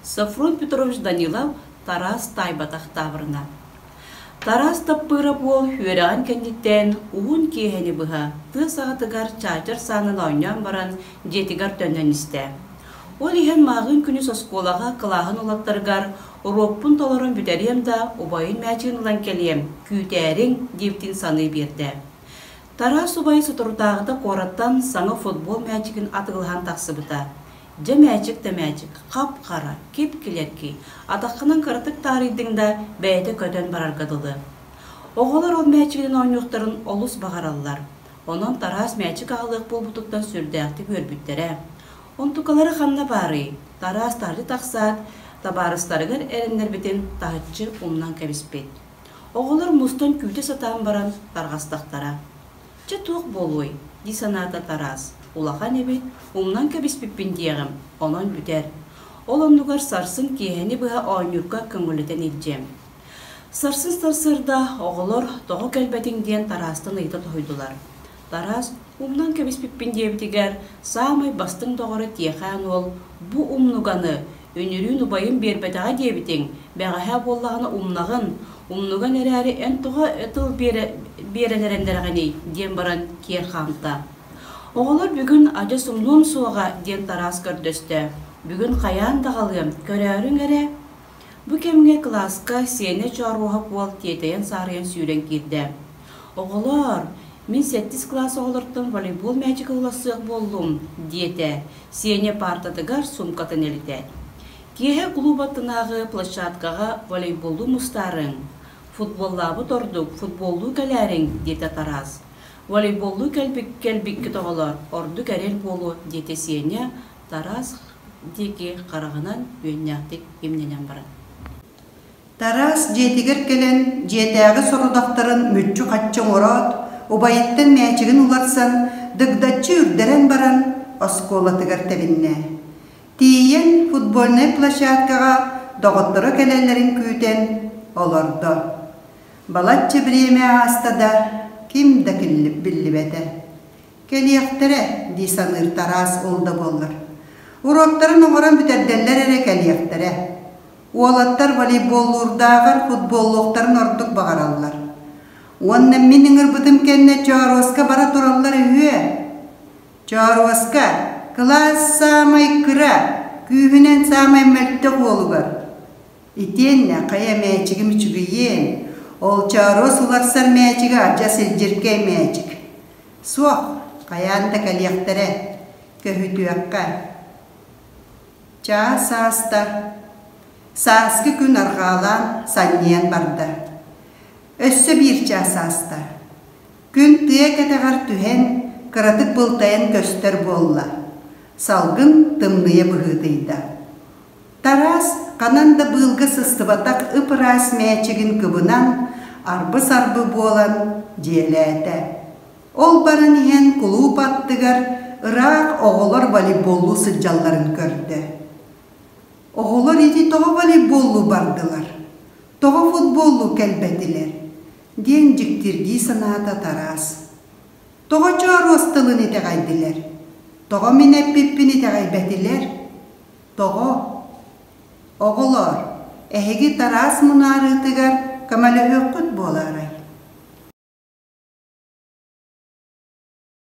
Сафрон Петрович Данилов Тарас Тайбатахтаврына. Тарас таппыра бол хүрән кәндиттен уын кейхені бұға ты сағатыгар чачар санын ойнан баран жетігар төннен істе. Ол иген мағын күні сосколаға қылағын олаттаргар Роппун толорон бүтерем да убайын мәчігін ұлан келем, күйтәрің дептін саны берді. Тарас убайы сұтыртағыда қораттан саңы футбол мәчігін атығылған тақсы бұта. Жа мәчік та мәчік, қап-қара, кеп-келерки, атаққынан қыртық таридіңда бәйті көтен барарғадылы. Оғылар ол мәчігін ойнуқтарын олыс бағаралылар. Онын Тарас мәчік ағылық бұл бұтықтан сүрдәқті көрбіттері. Он тұқалары қанна бары, Тарас тарды тақсат, табарыстарығыр әріндер бетін тағытчы умнан кәбіспет. Оғылар мұстан күйті сатан баран тарғастақтара. Чы туық болуй, дисаната Тарас. Улахан әбет умнан кәбіспеппен дейгім, онан бүтер. Ол оннуғар сарсын кейхені бұға ойнюрға көңілітен елжем. Сарсын сарсырда оғылар тоғы кәлбәтің дейін Тарастың ұйты тойдулар. Тарас умнан кәбіспеппен дейбітігер самай бастың тоғыры тейхан ол бұ умнуғаны Өнерін ұбайын бербетаға дебітің, бәғаға боллағына умнығын әрәрі ән тұға өтіл берелерендерғаны ден баран кер қамта. Оғылар бүгін ажы сұмнын суаға ден Тарас көрдісті. Бүгін қаян дағалым, көрәрің әрі? Бұ кемге класқа сені чаруға бол тетейін сарыйын сүйрен келді. Оғылар, мен 7 класс оғылырттың волейбол мәчік ұласық болдым, деді. Сені партадығар сумкатын әлді. Кеге клубаттынағы площадкаға волейболду мұстарың. Футболлабы тордық, футболду кәләрің, деді Тарас. Волейболду кәлбіккі тоғылар, орды кәрел болу, деді сене Тарас деке қарағынан өйнәқтік емненен барын. Тарас жетігір келен, жетәгі сұрудақтарын мүтчі қатчың орат, обайыттын мәчігін уларсан, дығдатчы үрдерен баран, осколатығар тәбінне. Тиен футбольный площадкаға доғыттыры кәлелерін күйтен оларды. Балатчы біреме астада кім да білі бәді. Кәлияқтірі дейсаныр Тарас олды болыр. Уроктарын оңыран бүтерделер әрі кәлияқтірі. Уолаттар волейболлурдағыр футболлуқтарын ордық бағаралар. Оннан менің ұрбытым кәнне Чаруаска бара тұралар үйе. Чаруаска класс самай кыра, күйінен самай мәлті қолығыр. Итенне қая мәчігім чүгейен, ол Чарос уларсар мәчігі ажа сілдерке мәчік. Соқ, қаянда кәлияқтары, көхітуаққа. Ча саста, саскы күн арғалан санниян барды. Өссі бір ча саста. Күн тыя кәтіғар түхен, қыратық бұлтайын көстер болла. Салгын тымные бұғыдыйда. Тарас қананда бұлғы сыстыбатақ ұпырас мәчігін күбінан арбы-сарбы болан желәді. Ол барын ен клуб аттығар ұрақ оғылар волейболлу сылжалларын көрді. Оғылар еті тоғы волейболлу бардылар. Тоғы футболлу кәлбәділер. Ден жіктіргі саната Тарас. Тоғы Чаростылын еті қайдылар. Тоғы мен әппеппіні тәғай бәтілер. Тоғы, оғылар, әхеге Тарас мұнары тұғар көмәлі өккіт боларай.